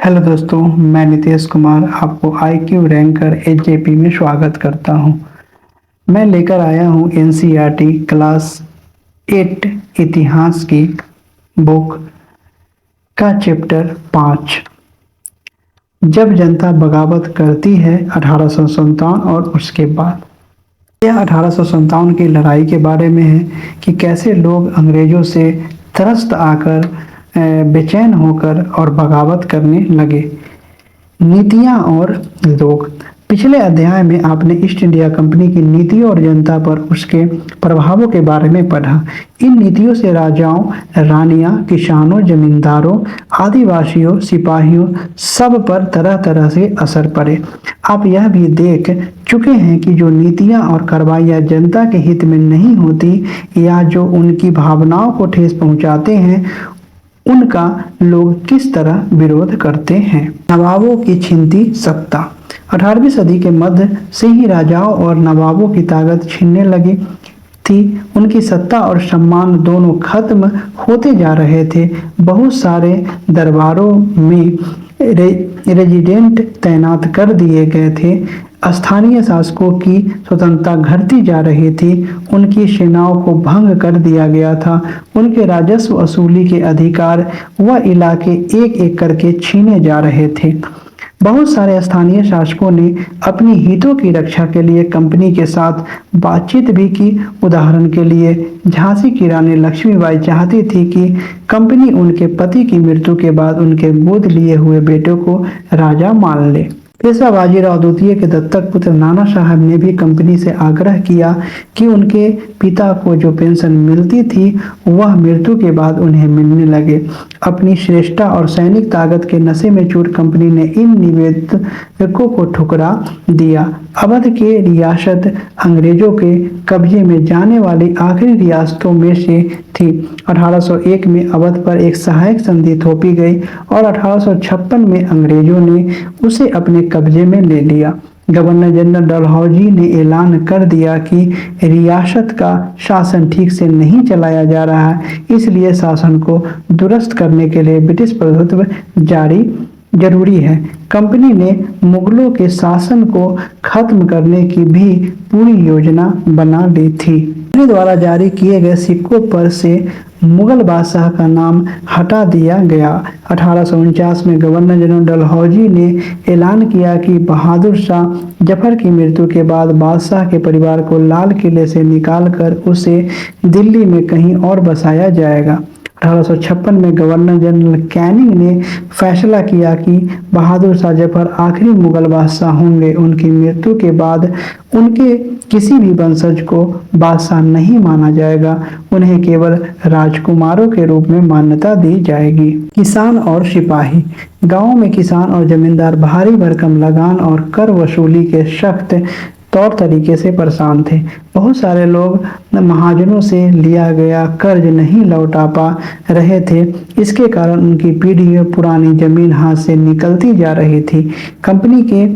Hello दोस्तों, मैं नितेश कुमार आपको IQ रैंकर एचजेपी में स्वागत करता हूं। मैं लेकर आया हूं एनसीईआरटी क्लास 8 इतिहास की बुक का चैप्टर 5। जब जनता बगावत करती है 1857 और उसके बाद। यह 1857 की लड़ाई के बारे में है कि कैसे लोग अंग्रेजों से त्रस्त आकर बेचैन होकर और बगावत करने लगे। नीतियां और लोग। पिछले अध्याय में आपने ईस्ट इंडिया कंपनी की नीतियों और जनता पर उसके प्रभावों के बारे में पढ़ा। इन नीतियों से राजाओं, रानियां, किसानों, जमींदारों, आदिवासियों, सिपाहियों सब पर तरह तरह से असर पड़े। आप यह भी देख चुके हैं कि जो नीतियां और कार्रवाइयां जनता के हित में नहीं होती या जो उनकी भावनाओं को ठेस पहुंचाते हैं, उनका लोग किस तरह विरोध करते हैं। नवाबों की छिनती सत्ता। 18वीं सदी के मध्य से ही राजाओं और नवाबों की ताकत छिनने लगी थी। उनकी सत्ता और सम्मान दोनों खत्म होते जा रहे थे। बहुत सारे दरबारों में रेजिडेंट तैनात कर दिए गए थे। स्थानीय शासकों की स्वतंत्रता घटती जा रही थी। उनकी सेनाओं को भंग कर दिया गया था। उनके राजस्व वसूली के अधिकार व इलाके एक एक करके छीने जा रहे थे। बहुत सारे स्थानीय शासकों ने अपनी हितों की रक्षा के लिए कंपनी के साथ बातचीत भी की। उदाहरण के लिए झांसी की रानी लक्ष्मीबाई चाहती थी कि कंपनी उनके पति की मृत्यु के बाद उनके गोद लिए हुए बेटे को राजा मान ले। पेशवा बाजीराव द्वितीय के दत्तक पुत्र नाना साहब ने भी कंपनी से आग्रह किया कि उनके पिता को जो पेंशन मिलती थी वह मृत्यु के बाद उन्हें मिलने लगे। अपनी श्रेष्ठता और सैनिक ताकत के नशे में चूर कंपनी ने इन निवेदकों को ठुकरा दिया। अवध के रियासत अंग्रेजों के कब्जे में जाने वाली आखिरी रियासतों में से थी। 1801 में अवध पर एक सहायक संधि थोपी गई और 1856 में अंग्रेजों ने उसे अपने कब्जे में ले लिया। गवर्नर जनरल डलहौजी ने ऐलान कर दिया कि रियासत का शासन ठीक से नहीं चलाया जा रहा है, इसलिए शासन को दुरुस्त करने के लिए ब्रिटिश प्रभुत्व जरूरी है। कंपनी ने मुगलों के शासन को खत्म करने की भी पूरी योजना बना ली थी। कंपनी द्वारा जारी किए गए सिक्कों पर से मुगल बादशाह का नाम हटा दिया गया। 1849 में गवर्नर जनरल डलहौजी ने ऐलान किया कि बहादुर शाह जफर की मृत्यु के बाद बादशाह के परिवार को लाल किले से निकालकर उसे दिल्ली में कहीं और बसाया जाएगा। 1856 में गवर्नर जनरल कैनिंग ने फैसला किया कि बहादुर शाह जफर आखिरी मुगल बादशाह होंगे। उनकी मृत्यु के बाद उनके किसी भी वंशज को बादशाह नहीं माना जाएगा, उन्हें केवल राजकुमारों के रूप में मान्यता दी जाएगी। किसान और सिपाही। गांवों में किसान और जमींदार भारी भरकम लगान और कर वसूली के सख्त तौर तरीके से परेशान थे। बहुत सारे लोग महाजनों से लिया गया कर्ज नहीं लौटा पा रहे थे। इसके कारण उनकी पीढ़ियों पुरानी जमीन हाथ से निकलती जा रही थी। कंपनी के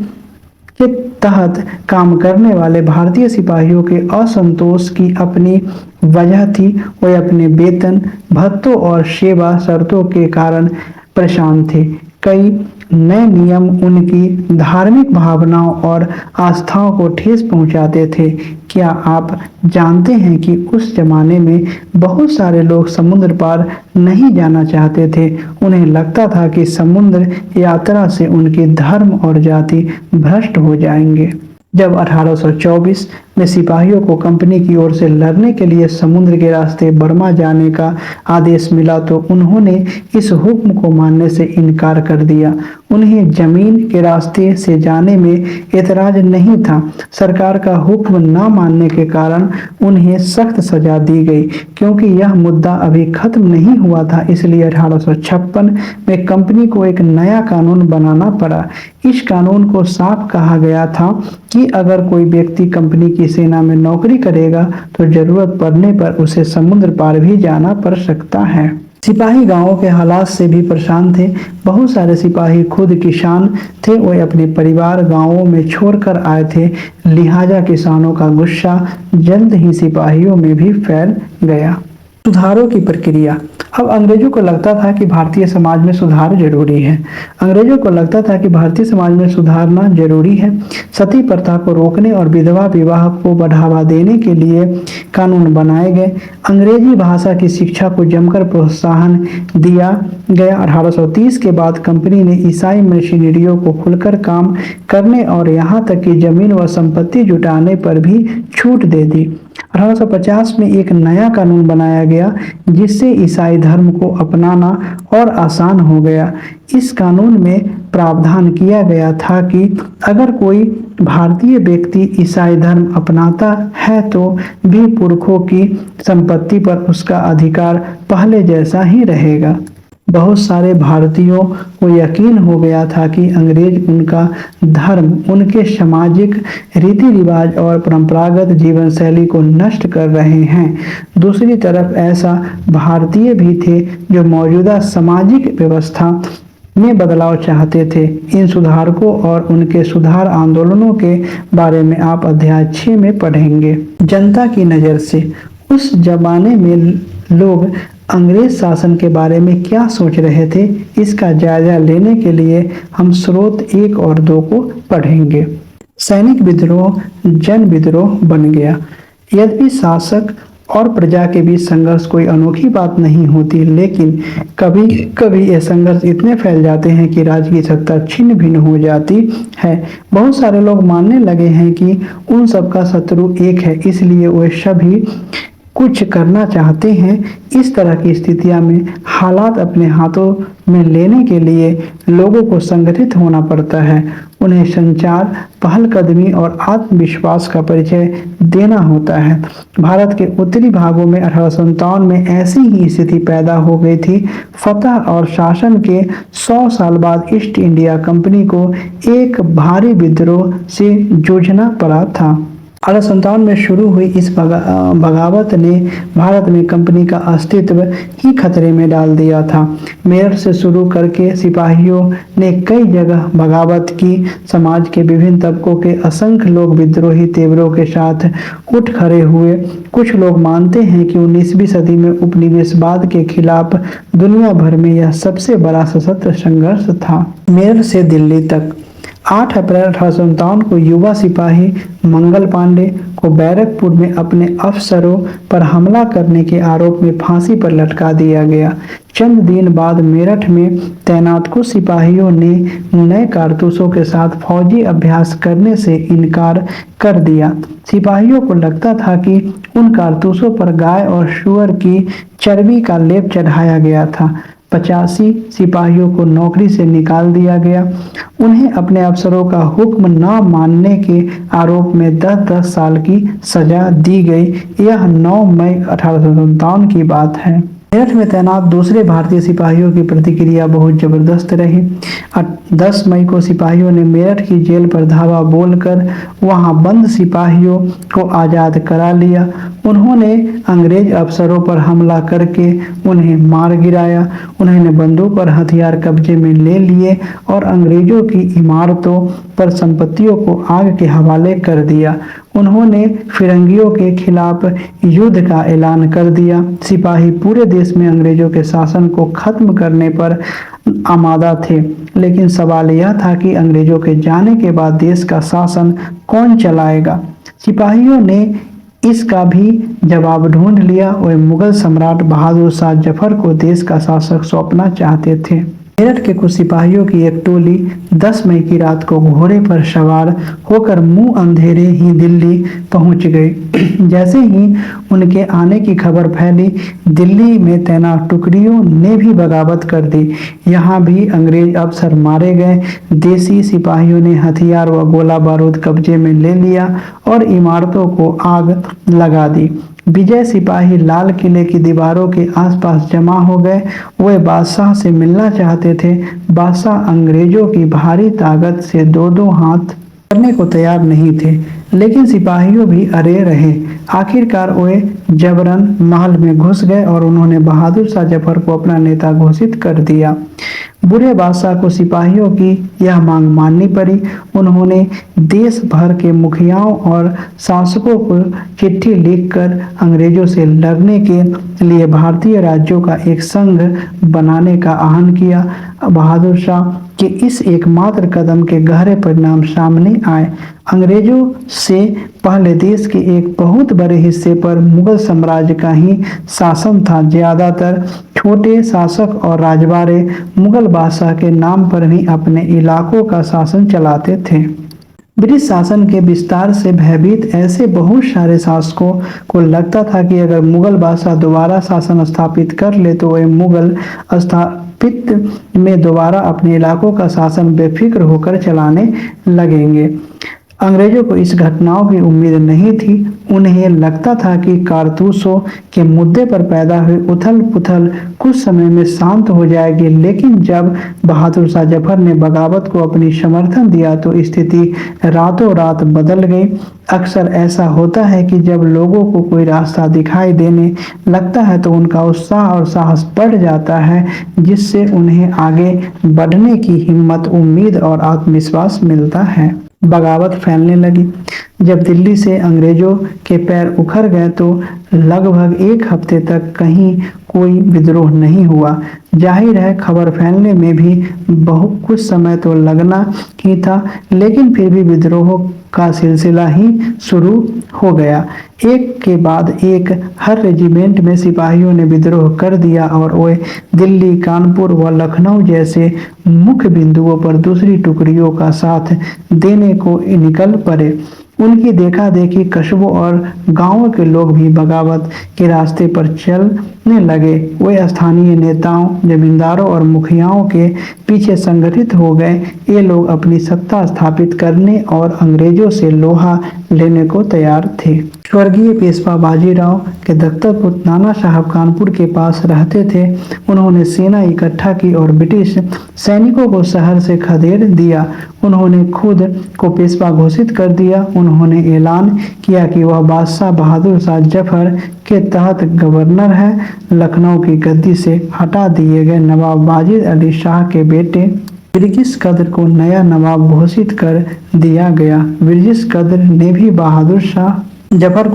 तहत काम करने वाले भारतीय सिपाहियों के असंतोष की अपनी वजह थी। वे अपने वेतन, भत्तों और सेवा शर्तों के कारण परेशान थे। कई नए नियम उनकी धार्मिक भावनाओं और आस्थाओं को ठेस पहुंचाते थे। क्या आप जानते हैं कि उस जमाने में बहुत सारे लोग समुद्र पार नहीं जाना चाहते थे। उन्हें लगता था कि समुद्र यात्रा से उनकी धर्म और जाति भ्रष्ट हो जाएंगे। जब 1824 में सिपाहियों को कंपनी की ओर से लड़ने के लिए समुद्र के रास्ते बर्मा जाने का आदेश मिला तो उन्होंने इस हुक्म को मानने से इनकार कर दिया। उन्हें जमीन के रास्ते से जाने में एतराज नहीं था। सरकार का हुक्म न मानने के कारण उन्हें सख्त सजा दी गई। क्योंकि यह मुद्दा अभी खत्म नहीं हुआ था, इसलिए 1856 में कंपनी को एक नया कानून बनाना पड़ा। इस कानून को साफ कहा गया था कि अगर कोई व्यक्ति कंपनी की सेना में नौकरी करेगा तो जरूरत पड़ने पर उसे समुद्र पार भी जाना पड़ सकता है। सिपाही गांवों के हालात से भी परेशान थे। बहुत सारे सिपाही खुद किसान थे। वे अपने परिवार गांवों में छोड़कर आए थे। लिहाजा किसानों का गुस्सा जल्द ही सिपाहियों में भी फैल गया। सुधारों की प्रक्रिया। अब अंग्रेजों को लगता था कि भारतीय समाज में सुधार जरूरी है। अंग्रेजों को लगता था कि भारतीय समाज में सुधारना जरूरी है। सती प्रथा को रोकने और विधवा विवाह को बढ़ावा देने के लिए कानून बनाए गए। अंग्रेजी भाषा की शिक्षा को जमकर प्रोत्साहन दिया गया। 1830 के बाद कंपनी ने ईसाई मिशनरियों को खुलकर काम करने और यहाँ तक कि जमीन व संपत्ति जुटाने पर भी छूट दे दी। 1850 में एक नया कानून बनाया गया जिससे ईसाई धर्म को अपनाना और आसान हो गया। इस कानून में प्रावधान किया गया था कि अगर कोई भारतीय व्यक्ति ईसाई धर्म अपनाता है तो भी पुरखों की संपत्ति पर उसका अधिकार पहले जैसा ही रहेगा। बहुत सारे भारतीयों को यकीन हो गया था कि अंग्रेज उनका धर्म, उनके सामाजिक रीति रिवाज और परंपरागत जीवन शैली को नष्ट कर रहे हैं। दूसरी तरफ ऐसा भारतीय भी थे जो मौजूदा सामाजिक व्यवस्था में बदलाव चाहते थे। इन सुधारकों और उनके सुधार आंदोलनों के बारे में आप अध्याय 6 में पढ़ेंगे। जनता की नज़र से उस जमाने में लोग अंग्रेज शासन के बारे में क्या सोच रहे थे, इसका जायजा लेने के लिए हम स्रोत 1 और 2 को पढ़ेंगे। सैनिक विद्रोह जन विद्रोह बन गया। यद्यपि शासक और प्रजा के बीच संघर्ष कोई अनोखी बात नहीं होती, लेकिन कभी कभी ये संघर्ष इतने फैल जाते हैं कि राज्य की सत्ता छिन्न भिन्न हो जाती है। बहुत सारे लोग मानने लगे हैं कि उन सबका शत्रु एक है, इसलिए वे सभी कुछ करना चाहते हैं। इस तरह की स्थितियां में हालात अपने हाथों में लेने के लिए लोगों को संगठित होना पड़ता है। उन्हें संचार, पहलकदमी और आत्मविश्वास का परिचय देना होता है। भारत के उत्तरी भागों में 1857 में ऐसी ही स्थिति पैदा हो गई थी। फतह और शासन के 100 साल बाद ईस्ट इंडिया कंपनी को एक भारी विद्रोह से जूझना पड़ा था। 1857 में शुरू हुई इस बगावत ने भारत में कंपनी का अस्तित्व ही खतरे में डाल दिया था। मेरठ से शुरू करके सिपाहियों ने कई जगह बगावत की। समाज के विभिन्न तबकों के असंख्य लोग विद्रोही तेवरों के साथ उठ खड़े हुए। कुछ लोग मानते हैं कि 19वीं सदी में उपनिवेशवाद के खिलाफ दुनिया भर में यह सबसे बड़ा सशस्त्र संघर्ष था। मेरठ से दिल्ली तक 8 अप्रैल 1857 को युवा सिपाही मंगल पांडे को बैरकपुर में अपने अफसरों पर हमला करने के आरोप में फांसी पर लटका दिया गया। चंद दिन बाद मेरठ में तैनात कुछ सिपाहियों ने नए कारतूसों के साथ फौजी अभ्यास करने से इनकार कर दिया। सिपाहियों को लगता था कि उन कारतूसों पर गाय और सूअर की चर्बी का लेप चढ़ाया गया था। 85 सिपाहियों को नौकरी से निकाल दिया गया। उन्हें अपने अफसरों का हुक्म न मानने के आरोप में 10-10 साल की सजा दी गई। यह 9 मई 1857 की बात है। मेरठ में तैनात दूसरे भारतीय सिपाहियों की प्रतिक्रिया बहुत जबरदस्त रही। 10 मई को सिपाहियों ने मेरठ की जेल पर धावा बोलकर वहां बंद सिपाहियों को आज़ाद करा लिया। उन्होंने अंग्रेज अफसरों पर हमला करके उन्हें मार गिराया। उन्होंने बंदूक और हथियार कब्जे में ले लिए और अंग्रेजों की इमारतों पर संपत्तियों को आग के हवाले कर दिया। उन्होंने फिरंगियों के खिलाफ युद्ध का ऐलान कर दिया। सिपाही पूरे देश में अंग्रेजों के शासन को खत्म करने पर आमादा थे, लेकिन सवाल यह था कि अंग्रेजों के जाने के बाद देश का शासन कौन चलाएगा। सिपाहियों ने इसका भी जवाब ढूंढ लिया। वे मुगल सम्राट बहादुर शाह जफर को देश का शासक सौंपना चाहते थे। मेरठ के कुछ सिपाहियों की एक टोली 10 मई की रात को घोड़े पर सवार होकर मुंह अंधेरे ही दिल्ली पहुंच गई। जैसे ही उनके आने की खबर फैली, दिल्ली में तैनात टुकड़ियों ने भी बगावत कर दी। यहाँ भी अंग्रेज अफसर मारे गए। देसी सिपाहियों ने हथियार व गोला बारूद कब्जे में ले लिया और इमारतों को आग लगा दी। विजय सिपाही लाल किले की दीवारों के आसपास जमा हो गए। वे बादशाह से मिलना चाहते थे। बादशाह अंग्रेजों की भारी ताकत से दो हाथ करने को तैयार नहीं थे, लेकिन सिपाहियों भी अड़े रहे। आखिरकार वे जबरन महल में घुस गए और उन्होंने बहादुर शाह जफर को अपना नेता घोषित कर दिया। बूढ़े बादशाह को सिपाहियों की यह मांग माननी पड़ी। उन्होंने देश भर के मुखियाओं और शासकों को चिट्ठी लिखकर अंग्रेजों से लड़ने के लिए भारतीय राज्यों का एक संघ बनाने का आह्वान किया। बहादुर शाह के इस एकमात्र कदम के गहरे परिणाम सामने आए। अंग्रेजों से पहले देश के एक बहुत बड़े हिस्से पर मुगल साम्राज्य का ही शासन था। ज्यादातर छोटे शासक और राजवाड़े मुगल बादशाह के नाम पर ही अपने इलाकों का शासन चलाते थे। ब्रिटिश शासन के विस्तार से भयभीत ऐसे बहुत सारे शासकों को लगता था कि अगर मुगल बादशाह दोबारा शासन स्थापित कर ले तो वे मुगल स्थापित में दोबारा अपने इलाकों का शासन बेफिक्र होकर चलाने लगेंगे। अंग्रेजों को इस घटनाओं की उम्मीद नहीं थी। उन्हें लगता था कि कारतूसों के मुद्दे पर पैदा हुई उथल पुथल कुछ समय में शांत हो जाएगी, लेकिन जब बहादुर शाह जफर ने बगावत को अपनी समर्थन दिया तो स्थिति रातों रात बदल गई। अक्सर ऐसा होता है कि जब लोगों को कोई रास्ता दिखाई देने लगता है तो उनका उत्साह और साहस बढ़ जाता है, जिससे उन्हें आगे बढ़ने की हिम्मत, उम्मीद और आत्मविश्वास मिलता है। बगावत फैलने लगी। जब दिल्ली से अंग्रेजों के पैर उखड़ गए तो लगभग एक हफ्ते तक कहीं कोई विद्रोह नहीं हुआ। जाहिर है खबर फैलने में भी बहुत कुछ समय तो लगना ही था, लेकिन फिर भी विद्रोह का सिलसिला ही शुरू हो गया। एक के बाद एक हर रेजिमेंट में सिपाहियों ने विद्रोह कर दिया और वे दिल्ली, कानपुर व लखनऊ जैसे मुख्य बिंदुओं पर दूसरी टुकड़ियों का साथ देने को निकल पड़े। उनकी देखा देखी कस्बों और गांवों के लोग भी बगावत के रास्ते पर चलने लगे। वे स्थानीय नेताओं, जमींदारों और मुखियाओं के पीछे संगठित हो गए। ये लोग अपनी सत्ता स्थापित करने और अंग्रेजों से लोहा लेने को तैयार थे। स्वर्गीय पेशवा बाजीराव के दत्तक पुत्र नाना साहब कानपुर के पास रहते थे। उन्होंने सेना इकट्ठा की और ब्रिटिश सैनिकों को शहर से खदेड़ दिया। उन्होंने खुद को पेशवा घोषित कर दिया। उन्होंने ऐलान किया कि वह बादशाह बहादुर शाह जफर के तहत गवर्नर है। लखनऊ की गद्दी से हटा दिए गए नवाब वाजिद अली शाह के बेटे ब्रिजेश कद्र को नया नवाब घोषित कर दिया गया। ब्रिजेश कद्र ने भी बहादुर शाह जफर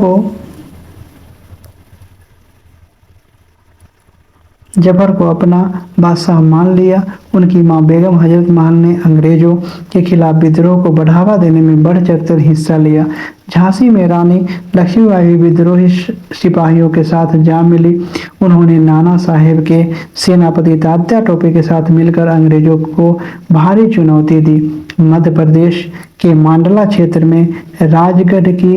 को अपना बादशाह मान लिया। उनकी मां बेगम हजरत महल ने अंग्रेजों के खिलाफ विद्रोह को बढ़ावा देने में बढ़ चढ़कर हिस्सा लिया। झांसी में रानी लक्ष्मीबाई भी विद्रोही सिपाहियों के साथ जा मिली। उन्होंने नाना साहेब के सेनापति तात्या टोपे के साथ मिलकर अंग्रेजों को भारी चुनौती दी। मध्य प्रदेश के मांडला क्षेत्र में राजगढ़ की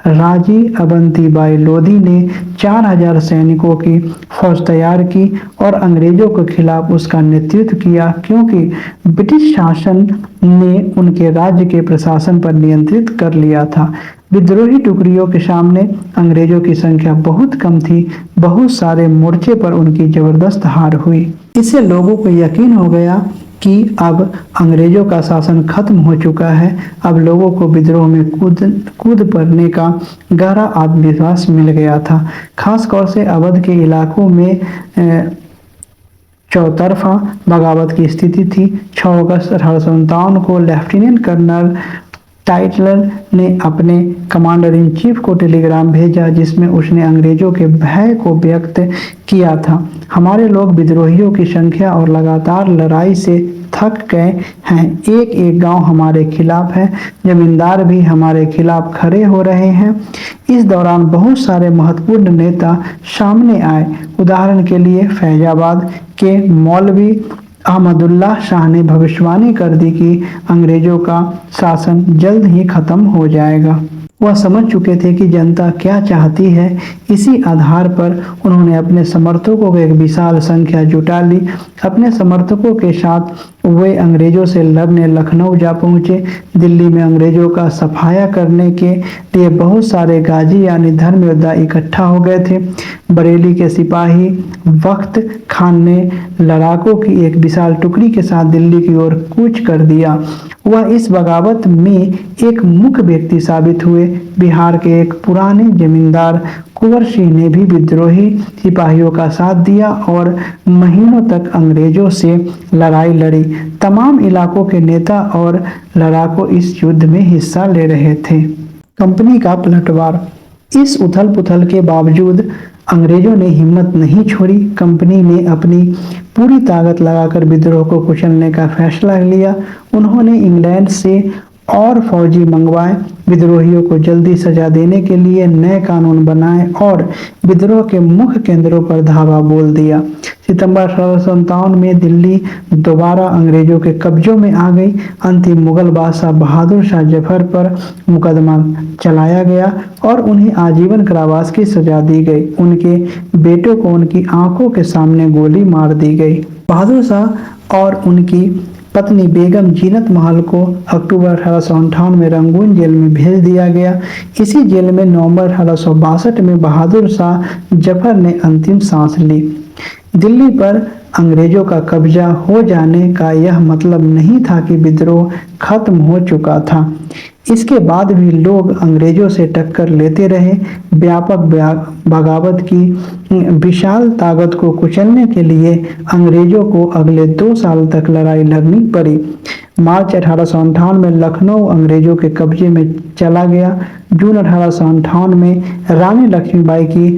राजी अवंतीबाई लोधी ने 4000 सैनिकों की फौज तैयार की और अंग्रेजों के खिलाफ उसका नेतृत्व किया, क्योंकि ब्रिटिश शासन ने उनके राज्य के प्रशासन पर नियंत्रित कर लिया था। विद्रोही टुकड़ियों के सामने अंग्रेजों की संख्या बहुत कम थी। बहुत सारे मोर्चे पर उनकी जबरदस्त हार हुई। इससे लोगों को यकीन हो गया कि अब अंग्रेजों का शासन खत्म हो चुका है। अब लोगों को विद्रोह में कूद पड़ने का गहरा आत्मविश्वास मिल गया था। खासतौर से अवध के इलाकों में चौतरफा बगावत की स्थिति थी। 6 अगस्त 1857 को लेफ्टिनेंट कर्नल टाइटलर ने अपने कमांडर इन चीफ को टेलीग्राम भेजा, जिसमें उसने अंग्रेजों के भय को व्यक्त किया था। हमारे लोग विद्रोहियों की संख्या और लगातार लड़ाई से थक गए हैं। एक एक गांव हमारे खिलाफ है। जमींदार भी हमारे खिलाफ खड़े हो रहे हैं। इस दौरान बहुत सारे महत्वपूर्ण नेता सामने आए। उदाहरण के लिए फैजाबाद के मौलवी अहमदुल्लाह शाह ने भविष्यवाणी कर दी कि अंग्रेजों का शासन जल्द ही खत्म हो जाएगा। वह समझ चुके थे कि जनता क्या चाहती है। इसी आधार पर उन्होंने अपने समर्थकों को एक विशाल संख्या जुटा ली। अपने समर्थकों के साथ वे अंग्रेजों से लड़ने लखनऊ जा पहुंचे। दिल्ली में अंग्रेजों का सफाया करने के लिए बहुत सारे गाजी यानी धर्म योद्धा इकट्ठा हो गए थे। बरेली के सिपाही वक्त खान ने लड़ाकों की एक विशाल टुकड़ी के साथ दिल्ली की ओर कूच कर दिया। वह इस बगावत में एक मुख्य व्यक्ति साबित हुए। बिहार के एक पुराने जमींदार कुंवर सिंह ने भी विद्रोही सिपाहियों का साथ दिया और महीनों तक अंग्रेजों से लड़ाई लड़ी। तमाम इलाकों के नेता और लड़ाकों इस युद्ध में हिस्सा ले रहे थे। कंपनी का पलटवार। इस उथल पुथल के बावजूद अंग्रेजों ने हिम्मत नहीं छोड़ी। कंपनी ने अपनी पूरी ताकत लगाकर विद्रोह को कुचलने का फैसला लिया। उन्होंने इंग्लैंड से और फौजी मंगवाए, विद्रोहियों को जल्दी सजा देने के लिए नए कानून बनाए और विद्रोह के मुख्य केंद्रों पर धावा बोल दिया। सितंबर 1857 में दिल्ली दोबारा अंग्रेजों के कब्जों में आ गई। अंतिम मुगल बादशाह बहादुर शाह जफर पर मुकदमा चलाया गया और उन्हें आजीवन कारावास की सजा दी गई। उनके बेटों को उनकी आंखों के सामने गोली मार दी गई। बहादुर शाह और उनकी पत्नी बेगम जीनत महल को अक्टूबर 1858 में रंगून जेल में भेज दिया गया। इसी जेल में नवंबर 1862 में बहादुर शाह जफर ने अंतिम सांस ली। दिल्ली पर अंग्रेजों का कब्जा हो जाने का यह मतलब नहीं था कि विद्रोह खत्म हो चुका था। इसके बाद भी लोग अंग्रेजों से टक्कर लेते रहे। व्यापक बगावत की विशाल ताकत को कुचलने के लिए अंग्रेजों को अगले 2 साल तक लड़ाई लड़नी पड़ी। मार्च 1858 में लखनऊ अंग्रेजों के कब्जे में चला गया। जून 1858 में रानी लक्ष्मीबाई की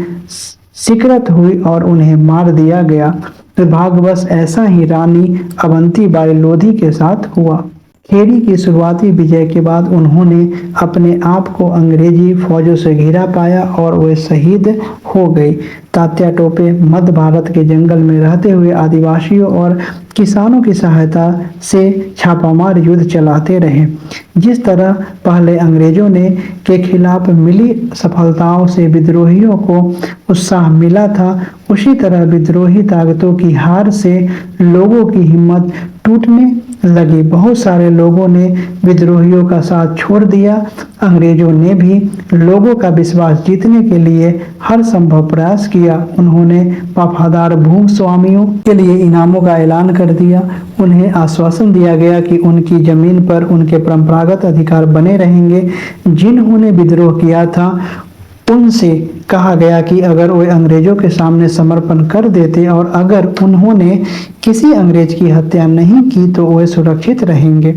शिकस्त हुई और उन्हें मार दिया गया। दुर्भाग्यवश ऐसा ही रानी अवंतीबाई लोधी के साथ हुआ। खेड़ी की शुरुआती विजय के बाद उन्होंने अपने आप को अंग्रेजी फौजों से घिरा पाया और वे शहीद हो गए। तात्या टोपे मध्य भारत के जंगल में रहते हुए आदिवासियों और किसानों की सहायता से छापामार युद्ध चलाते रहे। जिस तरह पहले अंग्रेजों ने के खिलाफ मिली सफलताओं से विद्रोहियों को उत्साह मिला था, उसी तरह विद्रोही ताकतों की हार से लोगों की हिम्मत टूटने लगी। बहुत सारे लोगों ने विद्रोहियों का साथ छोड़ दिया। अंग्रेजों ने भी लोगों का विश्वास जीतने के लिए हर संभव प्रयास किया। उन्होंने वफादार भूस्वामियों के लिए इनामों का ऐलान कर दिया। उन्हें आश्वासन दिया गया कि उनकी जमीन पर उनके परंपरागत अधिकार बने रहेंगे। जिन्होंने विद्रोह किया था उनसे कहा गया कि अगर वे अंग्रेजों के सामने समर्पण कर देते और अगर उन्होंने किसी अंग्रेज की हत्या नहीं की तो वे सुरक्षित रहेंगे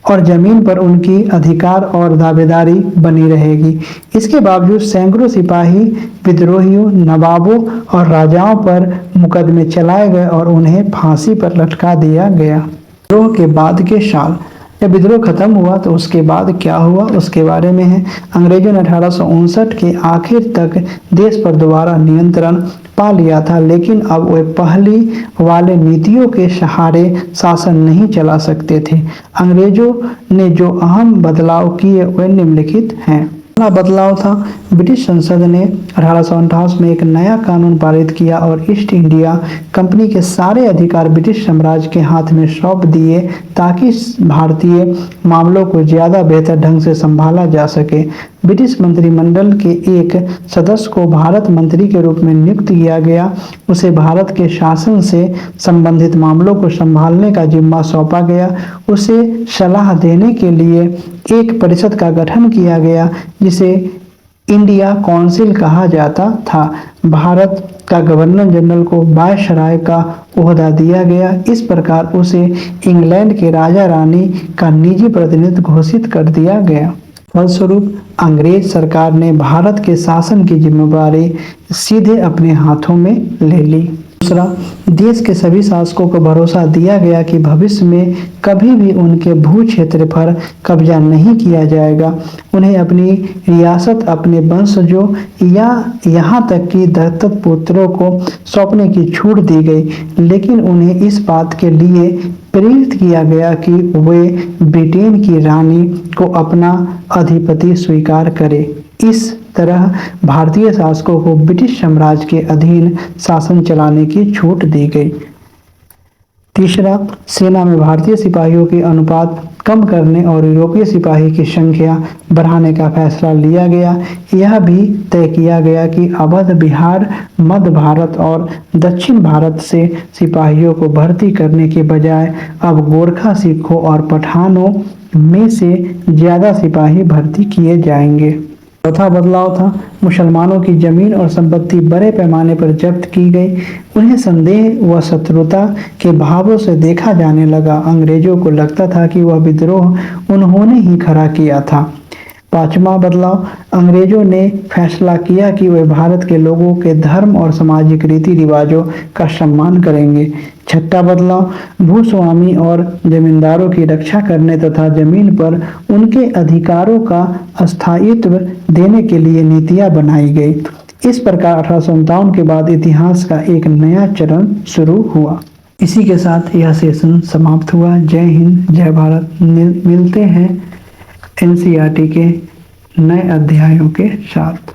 और जमीन पर उनकी अधिकार और दावेदारी बनी रहेगी। इसके बावजूद सैकड़ों सिपाही विद्रोहियों, नवाबों और राजाओं पर मुकदमे चलाए गए और उन्हें फांसी पर लटका दिया गया। विद्रोह के बाद के साल। जब विद्रोह खत्म हुआ तो उसके बाद क्या हुआ उसके बारे में है। अंग्रेजों ने 1859 के आखिर तक देश पर दोबारा नियंत्रण पा लिया था, लेकिन अब वे पहली वाले नीतियों के सहारे शासन नहीं चला सकते थे। अंग्रेजों ने जो अहम बदलाव किए वे निम्नलिखित हैं। पहला बदलाव था ब्रिटिश संसद ने 1858 में एक नया कानून पारित किया और ईस्ट इंडिया कंपनी के सारे अधिकार ब्रिटिश साम्राज्य के हाथ में सौंप दिए ताकि भारतीय मामलों को ज़्यादा बेहतर ढंग से संभाला जा सके। ब्रिटिश मंत्रिमंडल के एक सदस्य को भारत मंत्री के रूप में नियुक्त किया गया। उसे भारत के शासन से संबंधित मामलों को संभालने का जिम्मा सौंपा गया। उसे सलाह देने के लिए एक परिषद का गठन किया गया जिसे इंडिया काउंसिल कहा जाता था। भारत का गवर्नर जनरल को वायसराय का ओहदा दिया गया। इस प्रकार उसे इंग्लैंड के राजा रानी का निजी प्रतिनिधि घोषित कर दिया गया। फलस्वरूप अंग्रेज सरकार ने भारत के शासन की जिम्मेदारी सीधे अपने हाथों में ले ली। दूसरा, देश के सभी शासकों को भरोसा दिया गया कि भविष्य में कभी भी उनके भू क्षेत्र पर कब्जा नहीं किया जाएगा। उन्हें अपनी रियासत अपने वंशजों या यहाँ तक कि दत्तक पुत्रों को सौंपने की छूट दी गई, लेकिन उन्हें इस बात के लिए प्रेरित किया गया कि वे ब्रिटेन की रानी को अपना अधिपति स्वीकार करें। इस तरह भारतीय शासकों को ब्रिटिश साम्राज्य के अधीन शासन चलाने की छूट दी गई। तीसरा, सेना में भारतीय सिपाहियों के अनुपात कम करने और यूरोपीय सिपाही की संख्या बढ़ाने का फैसला लिया गया। यह भी तय किया गया कि अवध, बिहार, मध्य भारत और दक्षिण भारत से सिपाहियों को भर्ती करने के बजाय अब गोरखा, सिखों और पठानों में से ज़्यादा सिपाही भर्ती किए जाएंगे। चौथा बदलाव था मुसलमानों की जमीन और संपत्ति बड़े पैमाने पर जब्त की गई। उन्हें संदेह व शत्रुता के भावों से देखा जाने लगा। अंग्रेजों को लगता था कि वह विद्रोह उन्होंने ही खड़ा किया था। पांचवा बदलाव, अंग्रेजों ने फैसला किया कि वे भारत के लोगों के धर्म और सामाजिक रीति रिवाजों का सम्मान करेंगे। छठा बदलाव, भूस्वामी और जमींदारों की रक्षा करने तथा जमीन पर उनके अधिकारों का स्थायित्व देने के लिए नीतियां बनाई गई। इस प्रकार 1857 के बाद इतिहास का एक नया चरण शुरू हुआ। इसी के साथ यह सेशन समाप्त हुआ। जय हिंद, जय भारत। मिलते हैं एनसीईआरटी के नए अध्यायों के साथ।